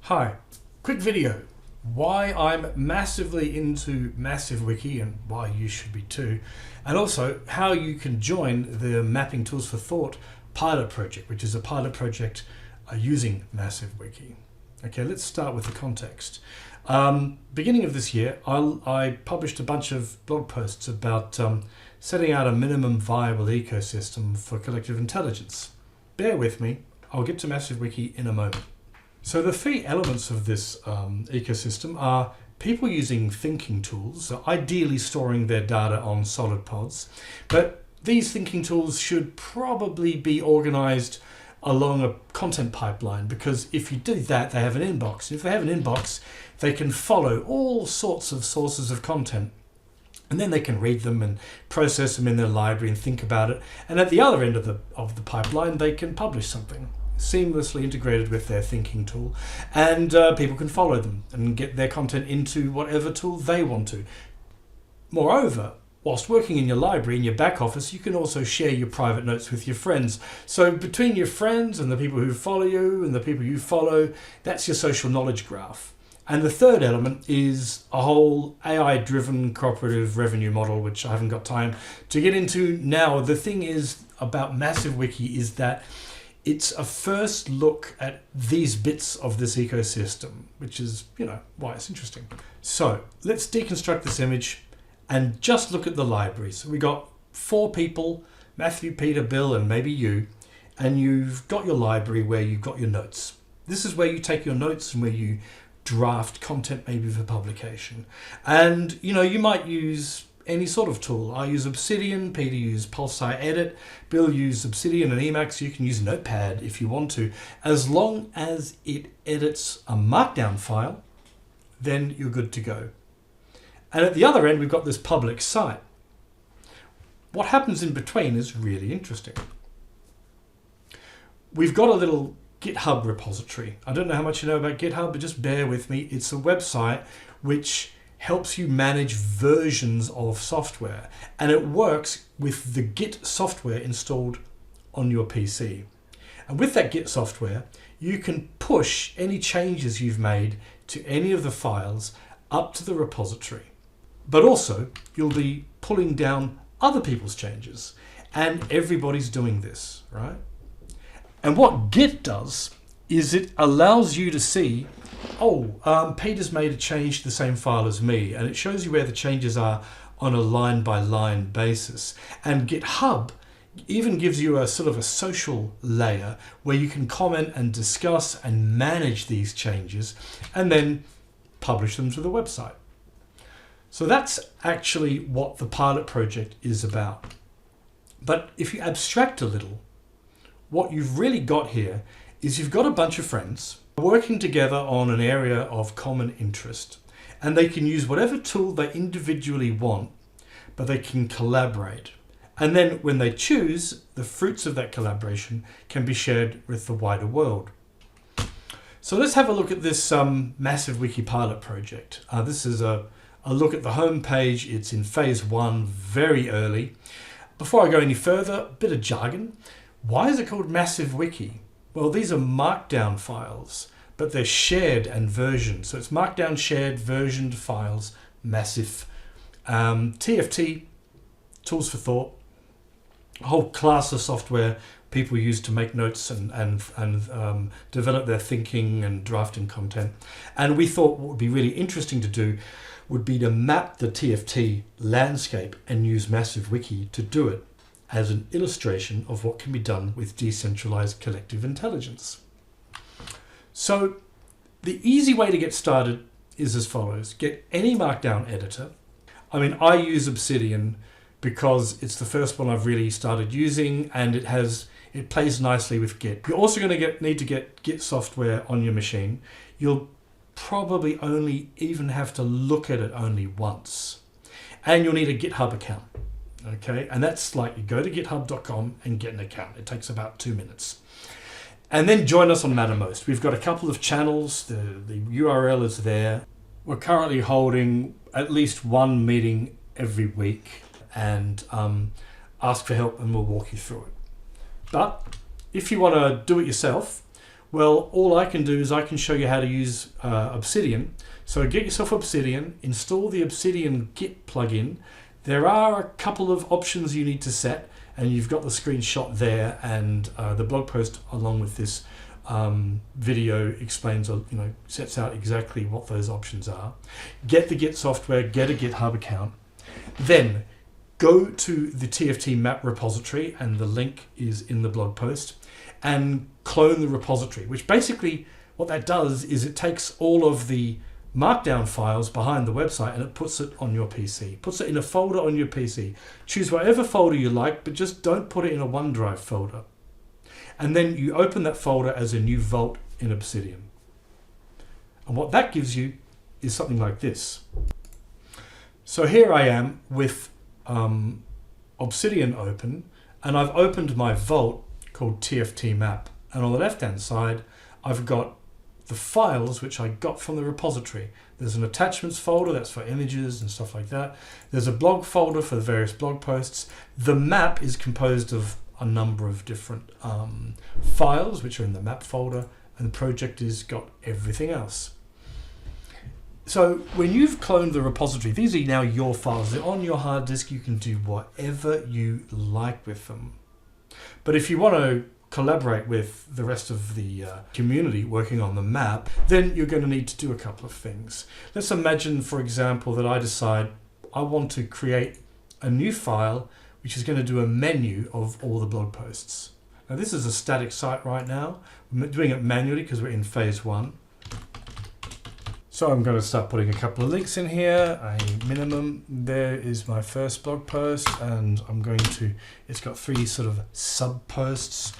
Hi, quick video. Why I'm massively into massive.wiki and why you should be too, and also how you can join the Mapping Tools for Thought pilot project, which is a pilot project using massive.wiki. Okay, let's start with the context. Beginning of this year, I published a bunch of blog posts about setting out a minimum viable ecosystem for collective intelligence. Bear with me, I'll get to massive.wiki in a moment. So the three elements of this ecosystem are people using thinking tools, so ideally storing their data on solid pods, but these thinking tools should probably be organized along a content pipeline, because if you do that, they have an inbox. If they have an inbox, they can follow all sorts of sources of content, and then they can read them and process them in their library and think about it. And at the other end of the pipeline, they can publish something seamlessly integrated with their thinking tool, and people can follow them and get their content into whatever tool they want to. Moreover, whilst working in your library, in your back office, you can also share your private notes with your friends. So between your friends and the people who follow you and the people you follow, that's your social knowledge graph. And the third element is a whole AI-driven cooperative revenue model, which I haven't got time to get into now. The thing is about massive.wiki is that it's a first look at these bits of this ecosystem, which is, why it's interesting. So let's deconstruct this image and just look at the libraries. So we got 4 people, Matthew, Peter, Bill, and maybe you, and you've got your library where you've got your notes. This is where you take your notes and where you draft content maybe for publication. And, you might use any sort of tool. I use Obsidian, Peter used Pulsar Edit, Bill used Obsidian and Emacs. You can use Notepad if you want to. As long as it edits a markdown file, then you're good to go. And at the other end, we've got this public site. What happens in between is really interesting. We've got a little GitHub repository. I don't know how much you know about GitHub, but just bear with me. It's a website which helps you manage versions of software, and it works with the Git software installed on your PC. And with that Git software, you can push any changes you've made to any of the files up to the repository. But also, you'll be pulling down other people's changes, and everybody's doing this, right? And what Git does is it allows you to see, Peter's made a change to the same file as me, and it shows you where the changes are on a line-by-line basis. And GitHub even gives you a sort of a social layer where you can comment and discuss and manage these changes and then publish them to the website. So that's actually what the pilot project is about. But if you abstract a little, what you've really got here is you've got a bunch of friends working together on an area of common interest, and they can use whatever tool they individually want, but they can collaborate. And then when they choose, the fruits of that collaboration can be shared with the wider world. So let's have a look at this massive.wiki pilot project. This is a look at the home page. It's in phase 1, very early. Before I go any further, a bit of jargon. Why is it called massive.wiki? Well, these are markdown files, but they're shared and versioned. So it's markdown, shared, versioned files, massive. TFT, Tools for Thought, a whole class of software people use to make notes and develop their thinking and drafting content. And we thought what would be really interesting to do would be to map the TFT landscape and use massive.wiki to do it as an illustration of what can be done with decentralized collective intelligence. So the easy way to get started is as follows. Get any markdown editor. I use Obsidian because it's the first one I've really started using, and it plays nicely with Git. You're also going to need to get Git software on your machine. You'll probably only even have to look at it only once. And you'll need a GitHub account. Okay, and that's like you go to github.com and get an account. It takes about 2 minutes. And then join us on Mattermost. We've got a couple of channels. The URL is there. We're currently holding at least one meeting every week, and ask for help and we'll walk you through it. But if you want to do it yourself, Well, all I can do is I can show you how to use Obsidian. So get yourself Obsidian, install the Obsidian Git plugin. There are a couple of options you need to set, and you've got the screenshot there, and the blog post along with this video explains, sets out exactly what those options are. Get the Git software, get a GitHub account. Then go to the TFT map repository, and the link is in the blog post, and clone the repository, which basically what that does is it takes all of the markdown files behind the website and it puts it on your PC, puts it in a folder on your PC. Choose whatever folder you like, but just don't put it in a OneDrive folder. And then you open that folder as a new vault in Obsidian. And what that gives you is something like this. So here I am with Obsidian open, and I've opened my vault called TFT map. And on the left-hand side, I've got the files which I got from the repository. There's an attachments folder that's for images and stuff like that. There's a blog folder for the various blog posts. The map is composed of a number of different files which are in the map folder, and the project has got everything else. So when you've cloned the repository, these are now your files. They're on your hard disk. You can do whatever you like with them. But if you want to collaborate with the rest of the community working on the map, then you're going to need to do a couple of things. Let's imagine, for example, that I decide I want to create a new file which is going to do a menu of all the blog posts. Now this is a static site right now. I'm doing it manually because we're in phase 1. So I'm going to start putting a couple of links in here, a minimum. There is my first blog post, and I'm going to, it's got 3 sort of sub posts.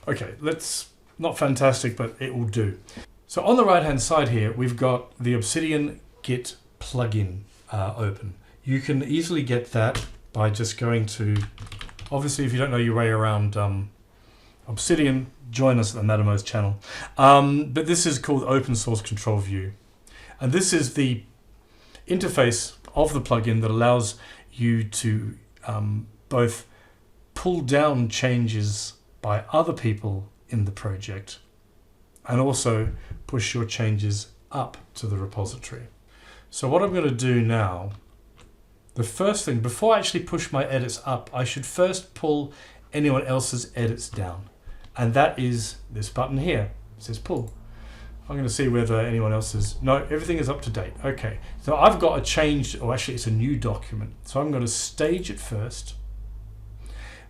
Okay, that's not fantastic, but it will do. So on the right hand side here, we've got the Obsidian Git plugin open. You can easily get that by just going to, obviously if you don't know your way around Obsidian, join us at the Mattermost channel. But this is called Open Source Control View. And this is the interface of the plugin that allows you to both pull down changes by other people in the project and also push your changes up to the repository. So what I'm going to do now, the first thing, before I actually push my edits up, I should first pull anyone else's edits down. And that is this button here. It says pull. I'm going to see whether anyone else's, no, everything is up to date. Okay, so I've got a change, or actually it's a new document. So I'm going to stage it first,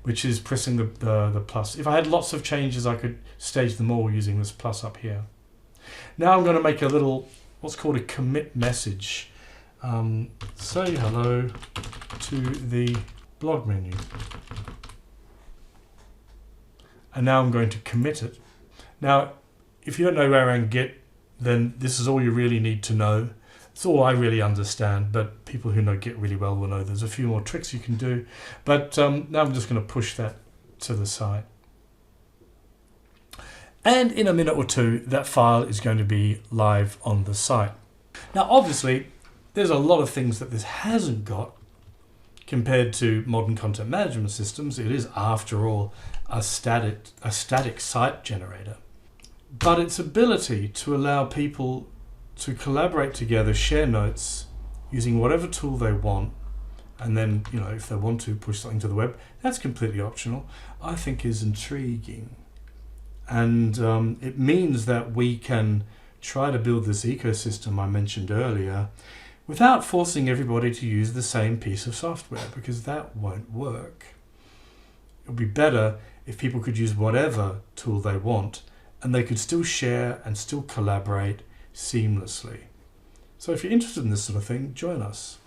which is pressing the plus. If I had lots of changes, I could stage them all using this plus up here. Now I'm going to make a little, what's called a commit message. Say hello to the blog menu. And now I'm going to commit it. Now, if you don't know around Git, then this is all you really need to know. It's all I really understand, but people who know Git really well will know there's a few more tricks you can do. But now I'm just going to push that to the side. And in a minute or two, that file is going to be live on the site. Now, obviously, there's a lot of things that this hasn't got compared to modern content management systems. It is, after all, a static site generator. But its ability to allow people to collaborate together, share notes using whatever tool they want, and then, if they want to push something to the web, that's completely optional, I think is intriguing. And it means that we can try to build this ecosystem I mentioned earlier without forcing everybody to use the same piece of software, because that won't work. It would be better if people could use whatever tool they want, and they could still share and still collaborate seamlessly. So if you're interested in this sort of thing, join us.